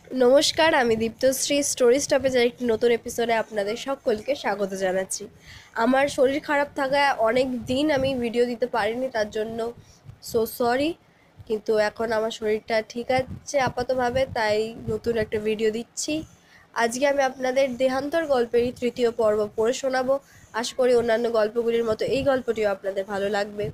নমস্কার, আমি দীপ্তশ্রী স্টোরি স্টপেজের একটি নতুন এপিসোডে আপনাদের সকলকে স্বাগত জানাচ্ছি। আমার শরীর খারাপ থাকায় অনেক দিন আমি ভিডিও দিতে পারিনি, তার জন্য সো সরি। কিন্তু এখন আমার শরীরটা ঠিক আছে আপাতভাবে, তাই নতুন একটা ভিডিও দিচ্ছি। আজকে আমি আপনাদের দেহান্তর গল্পেরই তৃতীয় পর্ব পড়ে শোনাবো। আশা করি অন্যান্য গল্পগুলির মতো এই গল্পটিও আপনাদের ভালো লাগবে।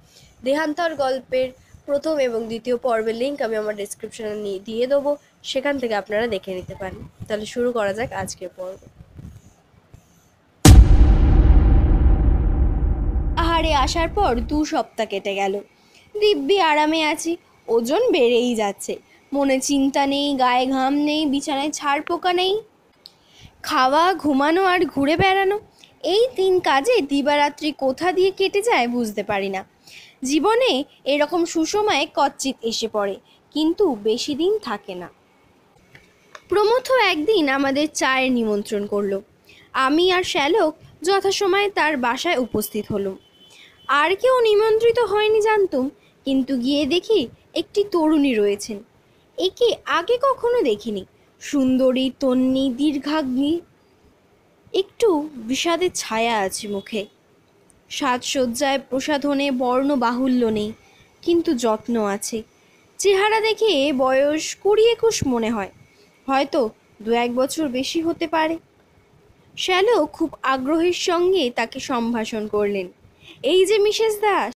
দেহান্তর গল্পের প্রথম এবং দ্বিতীয় পর্বের লিঙ্ক আমি আমার ডেসক্রিপশনে দিয়ে দেবো, সেখান থেকে আপনারা দেখে নিতে পারেন। তাহলে শুরু করা যাক আজকের পর্ব। আহারে আসার পর 2 সপ্তাহ কেটে গেল। দিব্যি আরামে আছি, ওজন বেড়েই যাচ্ছে। মনে চিন্তা নেই, গায়ে ঘাম নেই, বিছানায় ছাড় পোকা নেই। খাওয়া, ঘুমানো আর ঘুরে বেড়ানো, এই 3 কাজে দিবারাত্রি কোথা দিয়ে কেটে যায় বুঝতে পারি না। জীবনে এরকম সুসময়ে কচ্চিৎ এসে পড়ে, কিন্তু বেশি দিন থাকে না। প্রমথ একদিন আমাদের চায়ের নিমন্ত্রণ করলো। আমি আর শ্যালক যথাসময়ে তার বাসায় উপস্থিত হলাম। আর কেউ নিমন্ত্রিত হয়নি জানতুম, কিন্তু গিয়ে দেখি একটি তরুণী রয়েছেন। একে আগে কখনো দেখিনি। সুন্দরী, তন্বী, দীর্ঘাগ্নি, একটু বিষাদের ছায়া আছে মুখে। সাজসজ্জায় প্রসাধনে বর্ণ বাহুল্য নেই, কিন্তু যত্ন আছে। চেহারা দেখে বয়স 20-21 মনে হয়, হয়তো 2-1 বছর বেশি হতে পারে। শ্যালক খুব আগ্রহের সঙ্গে তাকে সম্ভাষণ করলেন। এই যে মিসেস দাস,